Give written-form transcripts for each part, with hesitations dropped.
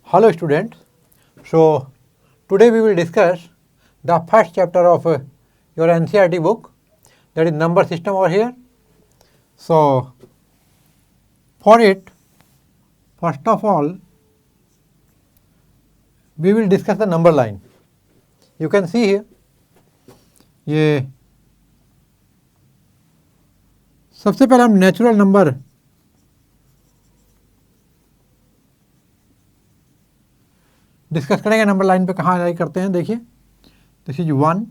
Hello students. So today we will discuss the first chapter of your NCERT book, that is number system over here. So for it, first of all we will discuss the number line. You can see here, ये सबसे पहले हम natural number discuss करेंगे। Number line पे कहाँ apply करते हैं, देखिए दिस इज 1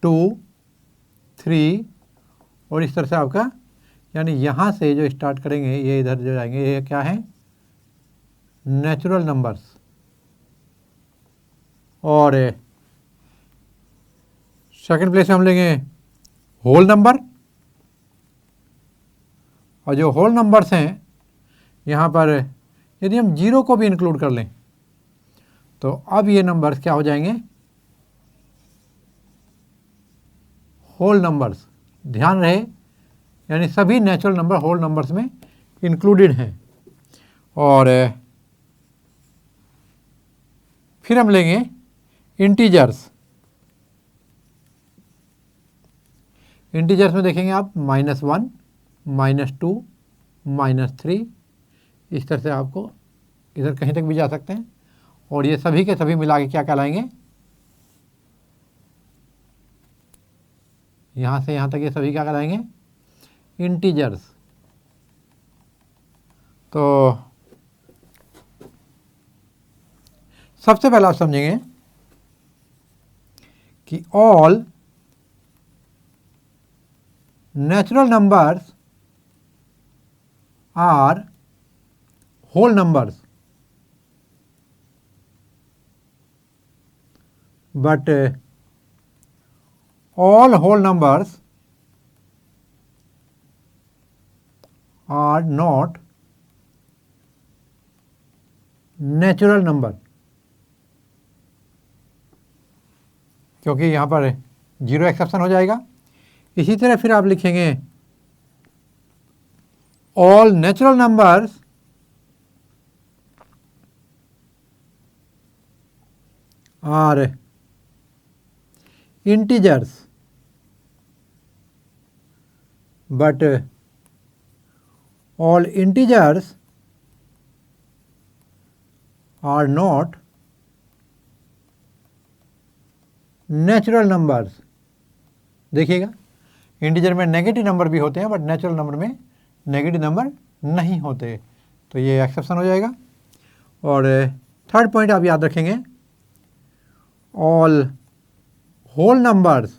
2 3 और इस तरह से आपका, यानी यहाँ से जो स्टार्ट करेंगे ये इधर जो जाएंगे, ये क्या है, नेचुरल नंबर्स। और सेकंड प्लेस में हम लेंगे होल नंबर, और जो होल नंबर्स हैं यहाँ पर यदि हम जीरो को भी इंक्लूड कर लें तो अब ये नंबर्स क्या हो जाएंगे, होल नंबर्स। ध्यान रहे, यानी सभी नेचुरल नंबर होल नंबर्स में इंक्लूडेड हैं। और फिर हम लेंगे इंटीजर्स। इंटीजर्स में देखेंगे आप -1 -2 -3, इस तरह से आपको इधर कहीं तक भी जा सकते हैं। और ये सभी के सभी मिला के क्या कहलाएंगे, यहाँ से यहाँ तक ये सभी क्या कहलाएंगे, इंटीजर्स। तो सबसे पहले आप समझेंगे कि all natural numbers are whole numbers, but all whole numbers are not natural number, क्योंकि यहाँ पर जीरो एक्सेप्शन हो जाएगा। इसी तरह फिर आप लिखेंगे all natural numbers are integers, but all integers are not natural numbers। देखिएगा, इंटीजर में नेगेटिव नंबर भी होते हैं, बट नेचुरल नंबर में नेगेटिव नंबर नहीं होते, तो ये एक्सेप्शन हो जाएगा। और थर्ड पॉइंट आप याद रखेंगे, all whole numbers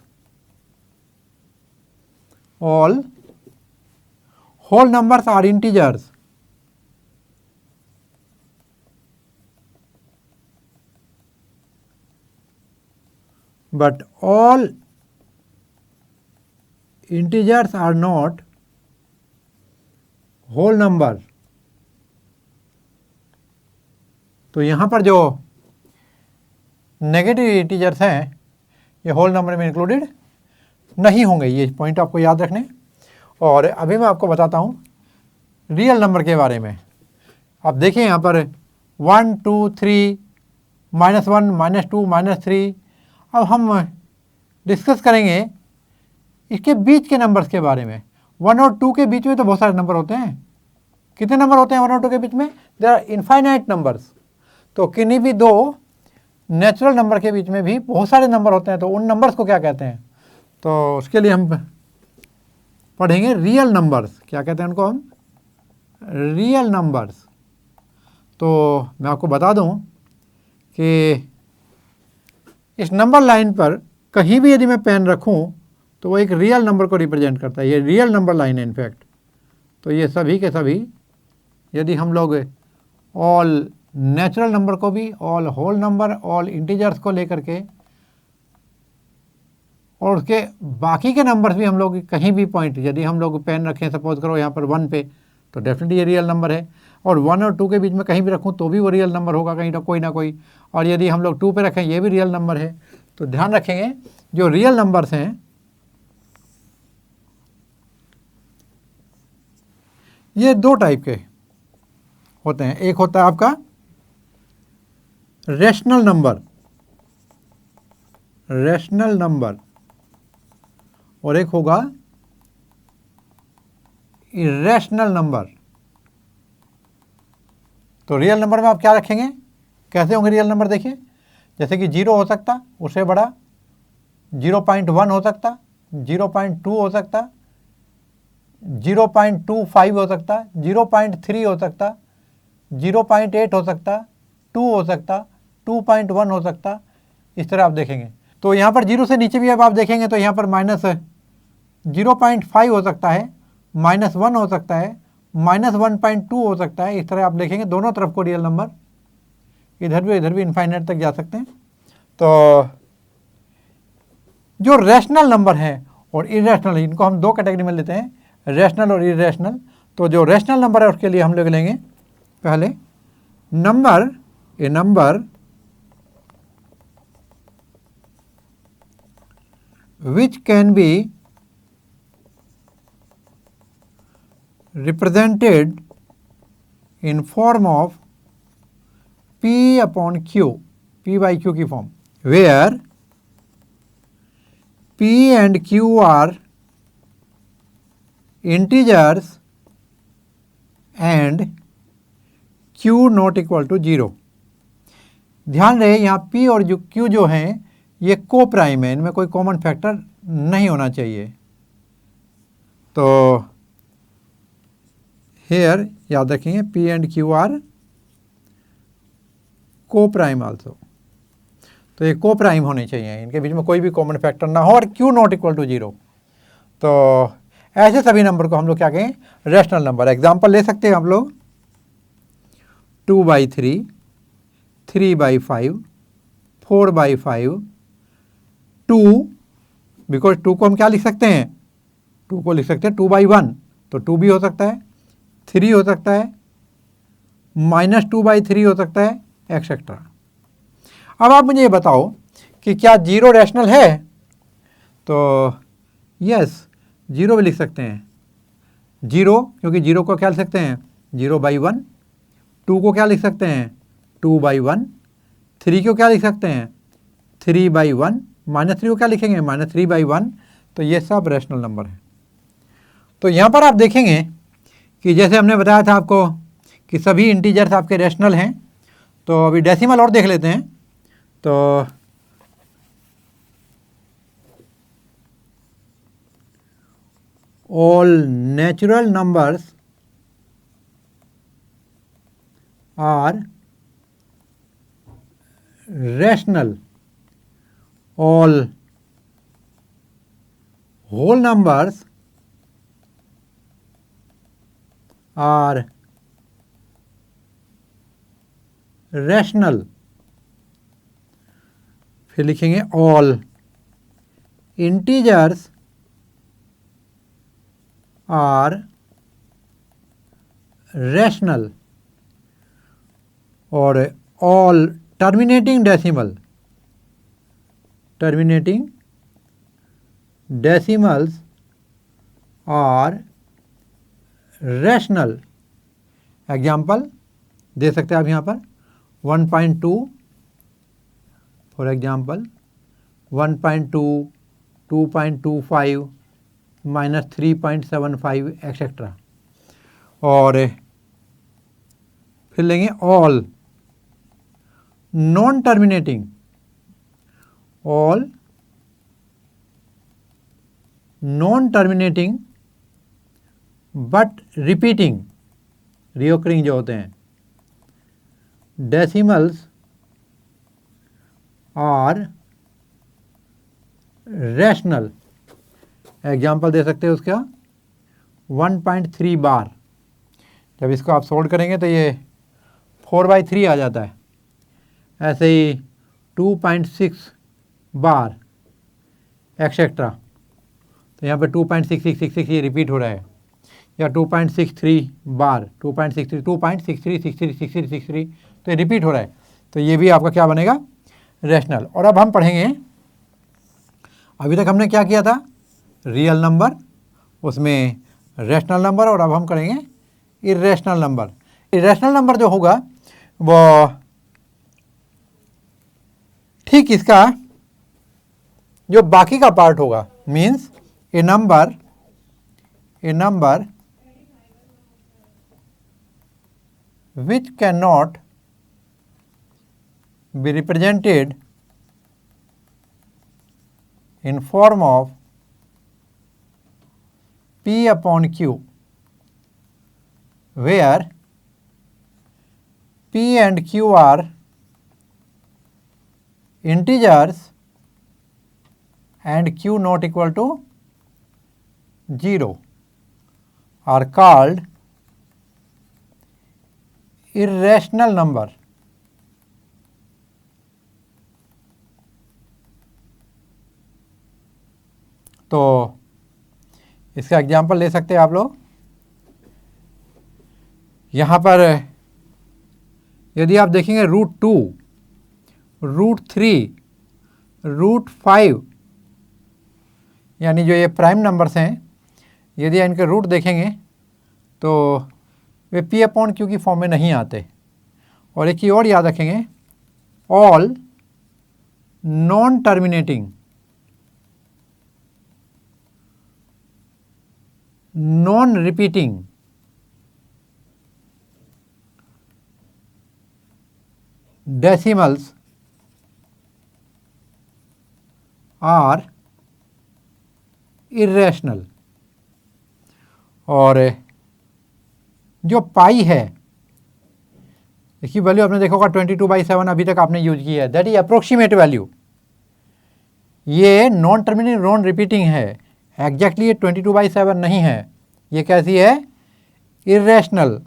are integers, but all integers are not whole number। तो यहाँ पर जो नेगेटिव इंटीजर्स हैं ये होल नंबर में इंक्लूडेड नहीं होंगे, ये पॉइंट आपको याद रखने। और अभी मैं आपको बताता हूँ रियल नंबर के बारे में। आप देखिए यहाँ पर 1 2 3 -1 -2 -3। अब हम डिस्कस करेंगे इसके बीच के नंबर्स के बारे में। 1 और 2 के बीच में तो बहुत सारे नंबर होते हैं। कितने नंबर होते हैं 1 और 2 के बीच में? There are infinite numbers. तो किन्हीं भी दो नेचुरल नंबर के बीच में भी बहुत सारे नंबर होते हैं, तो उन नंबर्स को क्या कहते हैं? तो उसके लिए हम पढ़ेंगे रियल नंबर्स। क्या कहते हैं उनको हम? Real numbers. तो मैं आपको बता दूं कि इस नंबर लाइन पर कहीं भी यदि मैं पेन रखूं तो वो एक रियल नंबर को रिप्रेजेंट करता है। ये रियल नंबर लाइन है इनफैक्ट। तो ये सभी के सभी, यदि हम लोग ऑल नेचुरल नंबर को भी, all whole number, all integers को लेकर के, और उसके बाकी के नंबर्स भी हम लोग कहीं भी पॉइंट, यदि हम लोग पेन रखें सपोज करो यहाँ पर 1 पे, तो डेफिनेटली ये रियल नंबर है। और 1 और 2 के बीच में कहीं भी रखूँ तो भी वो रियल नंबर होगा कहीं कोई ना कोई। और यदि हम लोग 2 पे रखें ये भी रियल नंबर है। तो ध्यान रखेंगे जो रियल नंबर्स हैं ये दो टाइप के होते हैं। एक होता है आपका रैशनल नंबर और एक होगा इरेशनल नंबर। तो रियल नंबर में आप क्या रखेंगे, कैसे होंगे रियल नंबर, देखिए जैसे कि 0 हो सकता, उससे बड़ा 0.1 हो सकता, 0.2 हो सकता, 0.25 हो सकता, 0.3 हो सकता, 0.8 हो सकता, 2 हो सकता, 2.1 हो सकता, इस तरह आप देखेंगे। तो यहाँ पर 0 से नीचे भी अब आप देखेंगे तो यहाँ पर -0.5 हो सकता है, -1 हो सकता है, -1.2 हो सकता है। इस तरह आप देखेंगे दोनों तरफ को रियल नंबर, इधर भी इनफाइनाइट तक जा सकते हैं। तो जो रैशनल नंबर है और इरेशनल, इनको हम दो कैटेगरी में लेते हैं, रैशनल और इरेशनल। तो जो रैशनल नंबर है उसके लिए हम लोग लेंगे पहले ए number which can be represented in form of P upon Q, P by Q की form, where P and Q are integers and Q not equal to 0। ध्यान रहे यहाँ P और Q जो हैं ये को प्राइम है, इनमें कोई कॉमन फैक्टर नहीं होना चाहिए। तो हेयर याद रखेंगे P एंड Q आर को प्राइम आल्सो, तो ये को प्राइम होने चाहिए, इनके बीच में कोई भी कॉमन फैक्टर ना हो और Q नॉट इक्वल टू 0। तो ऐसे सभी नंबर को हम लोग क्या कहें, रैशनल नंबर। एग्जाम्पल ले सकते हैं आप लोग 2/3, 3/5, 4/5, 2, बिकॉज 2 को हम क्या लिख सकते हैं, 2 को लिख सकते हैं 2/1, तो 2 भी हो सकता है, 3 हो सकता है, -2/3 हो सकता है, एक्सेट्रा। अब आप मुझे ये बताओ कि क्या 0 रैशनल है, तो यस 0 भी लिख सकते हैं 0, क्योंकि 0 को क्या लिख सकते हैं 0/1, 2 को क्या लिख सकते हैं 2/1, 3 को क्या लिख सकते हैं 3/1, -3 को क्या लिखेंगे -3/1। तो ये सब रैशनल नंबर है। तो यहाँ पर आप देखेंगे कि जैसे हमने बताया था आपको कि सभी इंटीजर्स आपके रैशनल हैं। तो अभी डेसिमल और देख लेते हैं। तो all natural numbers are rational, all whole numbers are rational। फिर लिखेंगे all integers are rational और all terminating decimals are rational। Example दे सकते हैं आप यहाँ पर 1.2 फॉर एग्जाम्पल, 1.2, 2.25, -3.75 एक्सेट्रा। और फिर लेंगे all non terminating, all non terminating but repeating, recurring जो होते हैं, डेसिमल्स आर रैशनल। एग्जाम्पल दे सकते हैं उसका 1.3 बार। जब इसको आप सोल्व करेंगे तो ये 4/3 आ जाता है। ऐसे ही 2.6 बार एक्सेट्रा, तो यहाँ पे 2.6666 ये रिपीट हो रहा है, या 2.63 बार, 2.63, 2.63, 63, 63, 63, तो ये रिपीट हो रहा है। तो ये भी आपका क्या बनेगा, रैशनल। और अब हम पढ़ेंगे, अभी तक हमने क्या किया था, रियल नंबर, उसमें रैशनल नंबर, और अब हम करेंगे इरेशनल नंबर। इरेशनल नंबर जो होगा वो ठीक इसका जो बाकी का पार्ट होगा, means A number which cannot be represented in form of P upon Q, where P and Q are integers and Q not equal to 0, are called irrational number. तो इसका एग्जाम्पल ले सकते हैं आप लोग। यहाँ पर यदि आप देखेंगे √2, √3, √5, यानी जो ये प्राइम नंबर्स हैं, यदि इनके रूट देखेंगे तो वे P अपॉन Q की फॉर्म में नहीं आते। और एक ही और याद रखेंगे, all non terminating, non repeating decimals are irrational. और जो पाई है, इसकी वैल्यू आपने देखा होगा 22/7 अभी तक आपने यूज की है, दैट इज अप्रोक्सीमेट वैल्यू। ये नॉन टर्मिनेटिंग नॉन रिपीटिंग है, एग्जैक्टली ये 22/7 नहीं है। ये कैसी है? इर्रेशनल।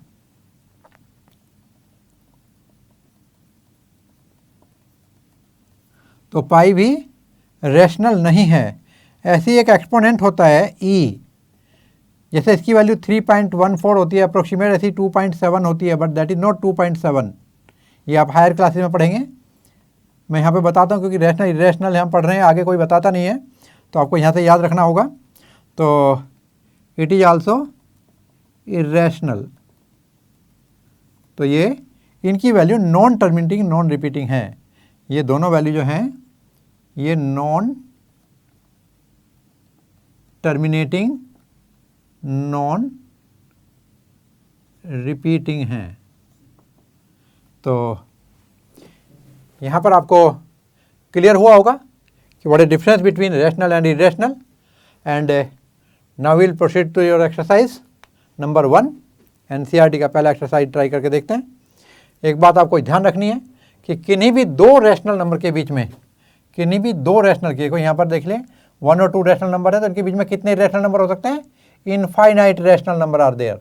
तो पाई भी रेशनल नहीं है। ऐसी एक एक्सपोनेंट होता है ई, जैसे इसकी वैल्यू 3.14 होती है अप्रोक्सीमेट, ऐसी 2.7 होती है, बट दैट इज नॉट 2.7। ये आप हायर क्लासेस में पढ़ेंगे। मैं यहाँ पे बताता हूँ क्योंकि रेशनल इरेशनल हम पढ़ रहे हैं, आगे कोई बताता नहीं है, तो आपको यहाँ से याद रखना होगा। तो इट इज आल्सो इरेशनल। तो ये इनकी value non terminating non repeating है। ये दोनों वैल्यू जो हैं ये नॉन टर्मिनेटिंग नॉन रिपीटिंग हैं। तो यहाँ पर आपको क्लियर हुआ होगा कि what is difference between rational and irrational. And now will proceed to your exercise number 1। NCERT का पहला एक्सरसाइज ट्राई करके देखते हैं। एक बात आपको ध्यान रखनी है कि किन्हीं भी दो रैशनल नंबर के बीच में, किन्हीं भी दो रैशनल के, कोई यहाँ पर देख लें 1 और 2 रैशनल नंबर है, तो इनके बीच में कितने रैशनल नंबर हो सकते हैं? Infinite rational number are there.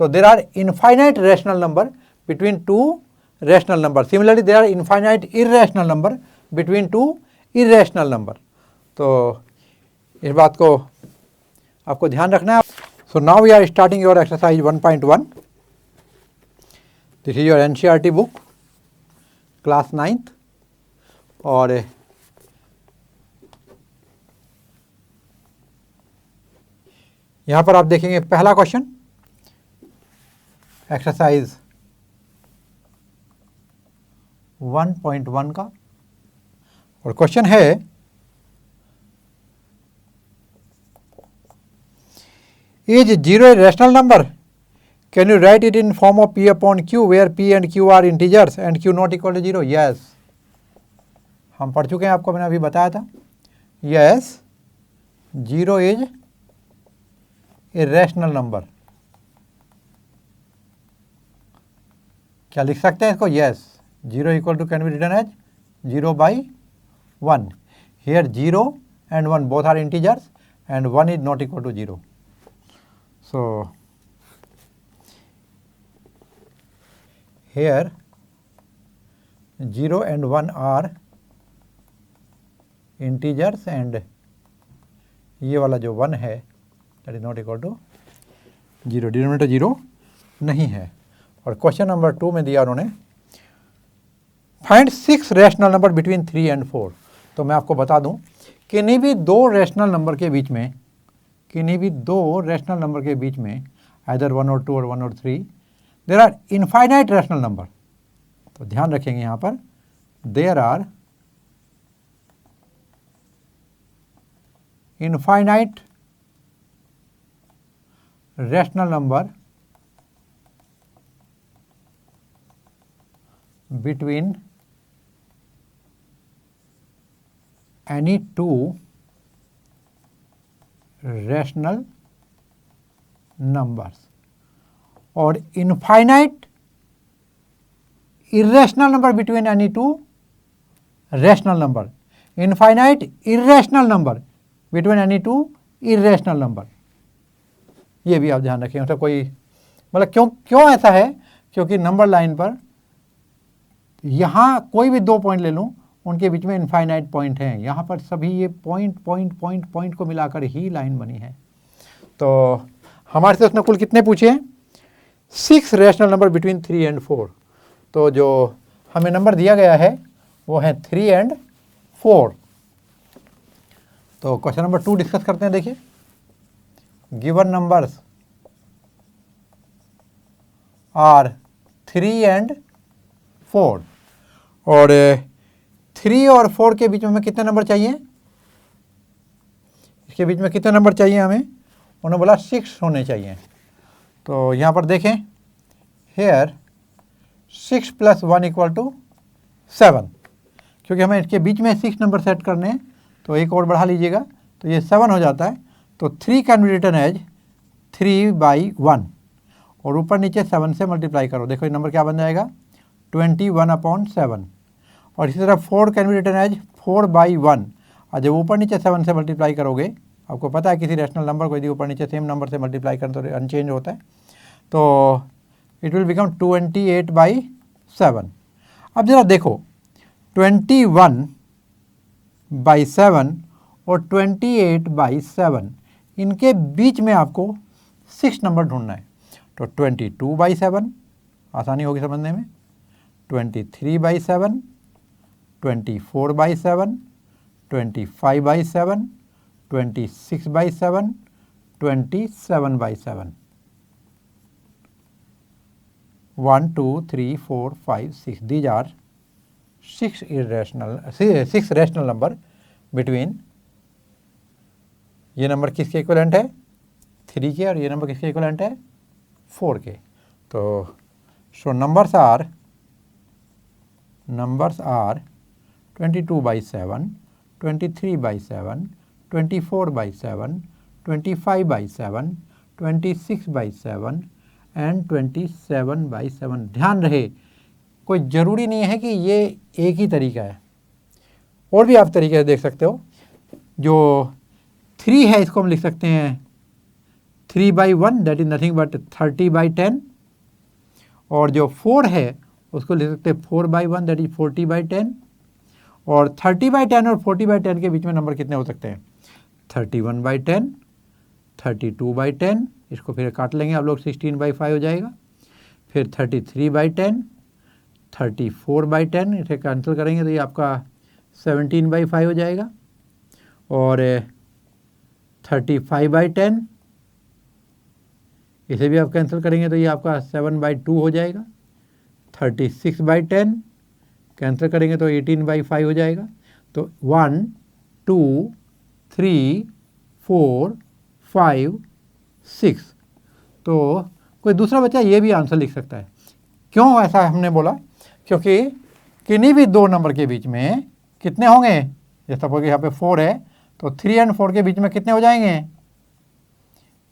तो there are infinite rational number between 2 rational number. Similarly there are infinite irrational number between 2 irrational number. तो इस बात को आपको ध्यान रखना है। So now we are starting your exercise 1.1। This is your NCERT book class 9th। और यहाँ पर आप देखेंगे पहला क्वेश्चन एक्सरसाइज 1.1 का। और क्वेश्चन है, is 0 a rational number? Can you write it in form of P upon Q where P and Q are integers and Q not equal to 0? Yes, हम पढ़ चुके हैं, आपको मैंने अभी बताया था। Yes, 0 is a rational number. क्या लिख सकते हैं इसको? Yes, 0 equal to can be written as 0/1। Here 0 and 1 both are integers and 1 is not equal to 0. So here 0 and 1 are integers and ये वाला जो 1 है that is not equal to 0, denominator 0 नहीं है। और क्वेश्चन नंबर 2 में दिया उन्होंने find 6 rational number between 3 and 4। तो मैं आपको बता दूं, किन्हीं भी दो रैशनल नंबर के बीच में, किन्हीं भी दो रैशनल नंबर के बीच में, आइदर 1 और 2 और 1 और 3, there are infinite rational number. तो ध्यान रखेंगे यहाँ पर there are infinite rational number between any two rational numbers और infinite irrational number between any two rational number, infinite irrational number between any two irrational number। ये भी आप ध्यान रखें, मतलब कोई मतलब क्यों ऐसा है, क्योंकि नंबर लाइन पर यहाँ कोई भी 2 पॉइंट ले लूँ उनके बीच में इनफाइनाइट पॉइंट हैं, यहाँ पर सभी ये पॉइंट को मिलाकर ही लाइन बनी है। तो हमारे से उसने कुल कितने पूछे हैं? 6 रैशनल नंबर बिटवीन 3 एंड 4। तो जो हमें नंबर दिया गया है वो है 3 एंड 4। तो क्वेश्चन नंबर 2 डिस्कस करते हैं। देखिए, गिवन नंबर्स आर 3 एंड 4 और 3 और 4 के बीच में हमें कितने नंबर चाहिए? इसके बीच में कितने नंबर चाहिए हमें? उन्होंने बोला 6 होने चाहिए। तो यहाँ पर देखें, हेयर 6 + 1 = 7, क्योंकि हमें इसके बीच में 6 नंबर सेट करने हैं, तो एक और बढ़ा लीजिएगा तो ये 7 हो जाता है। तो 3 कैन बी रिटन एज 3/1 और ऊपर नीचे 7 से मल्टीप्लाई करो, देखो ये नंबर क्या बन जाएगा? 21/7। और इसी तरह 4 कैन बी रिटन एज 4/1 और जब ऊपर नीचे 7 से मल्टीप्लाई करोगे, आपको पता है किसी रैशनल नंबर को यदि ऊपर नीचे सेम नंबर से मल्टीप्लाई करें तो अनचेंज होता है, तो इट विल बिकम 28/7। अब ज़रा देखो, 21/7 और 28/7 इनके बीच में आपको 6 नंबर ढूंढना है। तो 22/7 आसानी होगी समझने में, 23/7, 24/7, 25/7, 26/7, 27/7। 1, 2, 3, 4, 5, 6 these are 6 rational number between, ये नंबर किसके इक्विवेलेंट है? 3 के, और ये नंबर किसके इक्विवेलेंट है? 4 के। तो सो नंबर्स आर 22/7, 23/7, 24/7, 25/7, 26/7 एंड 27/7। ध्यान रहे, कोई ज़रूरी नहीं है कि ये एक ही तरीका है, और भी आप तरीके से देख सकते हो। जो 3 है इसको हम लिख सकते हैं 3/1, दैट इज नथिंग बट 30/10, और जो 4 है उसको लिख सकते हैं 4/1, दैट इज 40/10। और 30/10 और 40/10 के बीच में नंबर कितने हो सकते हैं? 31/10, 32/10, इसको फिर काट लेंगे आप लोग, 16/5 हो जाएगा। फिर 33/10, 34/10, इसे कैंसिल करेंगे तो ये आपका 17/5 हो जाएगा। और 35/10, इसे भी आप कैंसिल करेंगे तो ये आपका 7/2 हो जाएगा। 36/10 कैंसिल करेंगे तो 18/5 हो जाएगा। तो 1, 2, 3, 4, 5, 6। तो कोई दूसरा बच्चा ये भी आंसर लिख सकता है। क्यों ऐसा हमने बोला? क्योंकि किन्हीं भी 2 नंबर के बीच में कितने होंगे? जैसे सपोज यहाँ पे 4 है, तो 3 और 4 के बीच में कितने हो जाएंगे?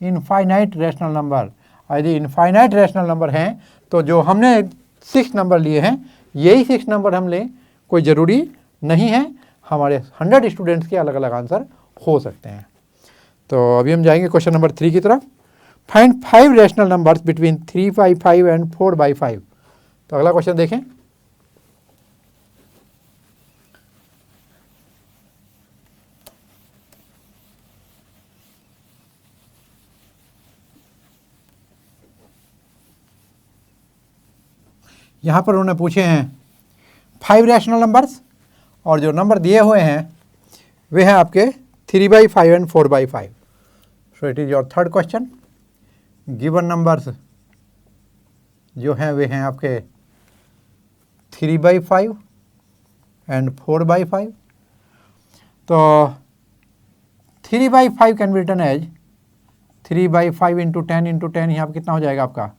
Infinite rational number. यदि इनफाइनाइट रैशनल नंबर हैं तो जो हमने 6 नंबर लिए हैं यही 6 नंबर हम लें, कोई ज़रूरी नहीं है। हमारे 100 स्टूडेंट्स के अलग अलग आंसर हो सकते हैं। तो अभी हम जाएंगे क्वेश्चन नंबर 3 की तरफ। Find 5 rational numbers between 3/5 and 4/5। तो अगला क्वेश्चन देखें। यहाँ पर उन्होंने पूछे हैं 5 रैशनल नंबर्स, और जो नंबर दिए हुए हैं वे हैं आपके 3/5 and 4/5। So it is your third question. Given numbers जो हैं वे हैं आपके 3/5 एंड 4/5। तो 3/5 can be written as 3/5 into 10 यहाँ पर कितना हो जाएगा आपका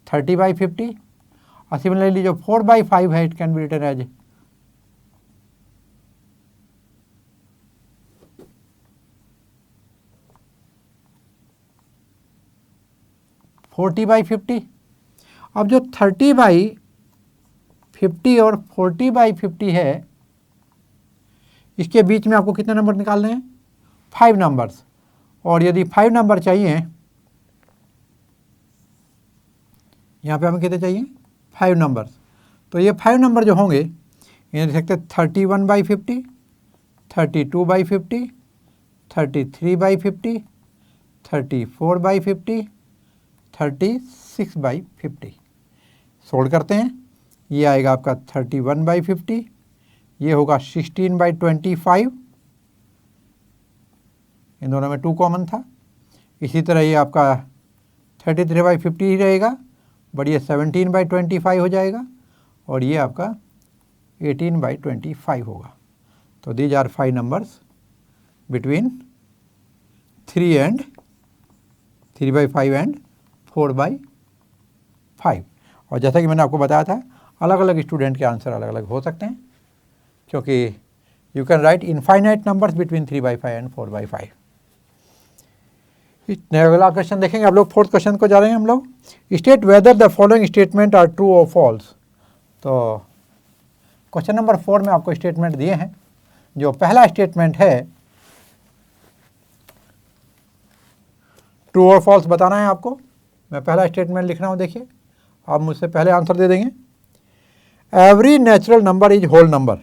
30/50। और सिमिलरली जो 4/5 है it can be written as 40/50। अब जो 30/50 और 40/50 है इसके बीच में आपको कितने नंबर निकालने हैं 5 नंबर्स। और यदि 5 नंबर चाहिए यहाँ पे हमें कितने चाहिए 5 नंबर्स। तो ये 5 नंबर जो होंगे ये लिख सकते हैं 31/50, 32/50, 33/50, 34/50, 36/50। सोल्व करते हैं, ये आएगा आपका 31/50, ये होगा 16/25, इन दोनों में 2 कॉमन था। इसी तरह ये आपका 33/50 ही रहेगा, बट ये 17/25 हो जाएगा और ये आपका 18/25 होगा। तो these are 5 numbers between 3/5 and 4/5। और जैसा कि मैंने आपको बताया था अलग अलग स्टूडेंट के आंसर अलग अलग हो सकते हैं, क्योंकि you can write infinite numbers between 3/5 and 4/5। अगला क्वेश्चन देखेंगे आप लोग। 4th क्वेश्चन को जा रहे हैं हम लोग। State whether the following statement are true और फॉल्स। तो क्वेश्चन नंबर 4 में आपको स्टेटमेंट दिए हैं। जो पहला स्टेटमेंट है ट्रू और फॉल्स बताना है आपको। मैं पहला स्टेटमेंट लिख रहा हूँ, देखिए आप मुझसे पहले आंसर दे देंगे। Every natural number is whole number.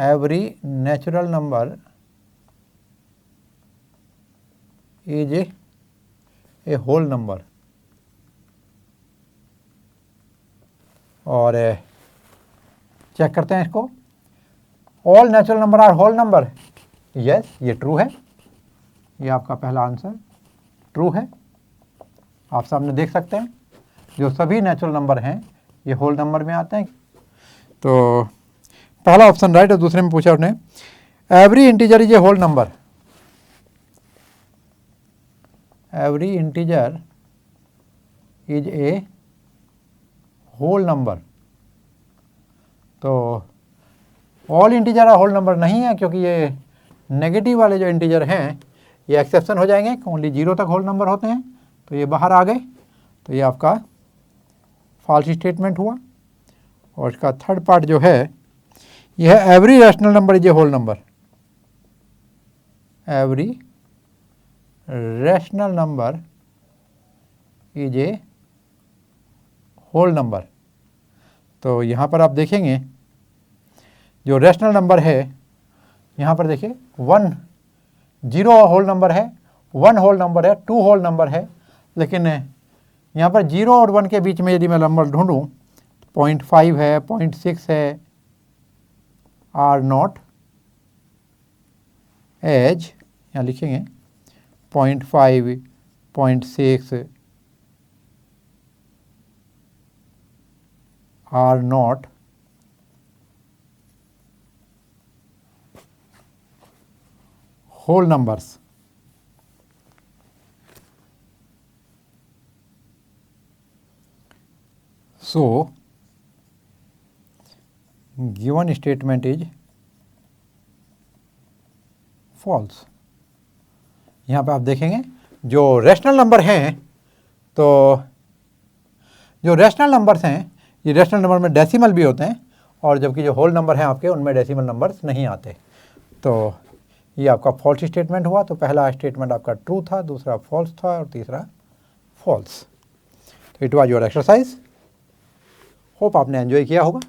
Every natural number is a whole number. और चेक करते हैं इसको। All natural number are whole number. Yes, ये ट्रू है। ये आपका पहला आंसर ट्रू है। आप सामने देख सकते हैं जो सभी नेचुरल नंबर हैं ये होल नंबर में आते हैं। तो पहला ऑप्शन राइट है। दूसरे में पूछा उसने every integer is a whole number. Every integer is a whole number. तो ऑल इंटीजर होल नंबर नहीं है, क्योंकि ये नेगेटिव वाले जो इंटीजर हैं ये एक्सेप्शन हो जाएंगे। ओनली 0 तक होल नंबर होते हैं, तो ये बाहर आ गए। तो ये आपका फॉल्स स्टेटमेंट हुआ। और इसका थर्ड पार्ट जो है यह है every rational number is a whole number. Every rational number is a whole number. तो यहाँ पर आप देखेंगे जो रैशनल नंबर है यहाँ पर देखिए 1 0 होल नंबर है, 1 होल नंबर है, 2 होल नंबर है। लेकिन यहाँ पर 0 और 1 के बीच में यदि मैं नंबर ढूंढूं 0.5 है, 0.6 है, आर नॉट एज, यहाँ लिखेंगे 0.5, 0.6 are not whole numbers. So given statement is false. यहाँ पे आप देखेंगे जो रैशनल नंबर हैं, तो जो रैशनल नंबर्स हैं ये रैशनल नंबर में डेसिमल भी होते हैं, और जबकि जो होल नंबर हैं आपके उनमें डेसिमल नंबर्स नहीं आते। तो ये आपका फॉल्स स्टेटमेंट हुआ। तो पहला स्टेटमेंट आपका ट्रू था, दूसरा फॉल्स था और तीसरा फॉल्स। तो it was your exercise. Hope आपने एंजॉय किया होगा।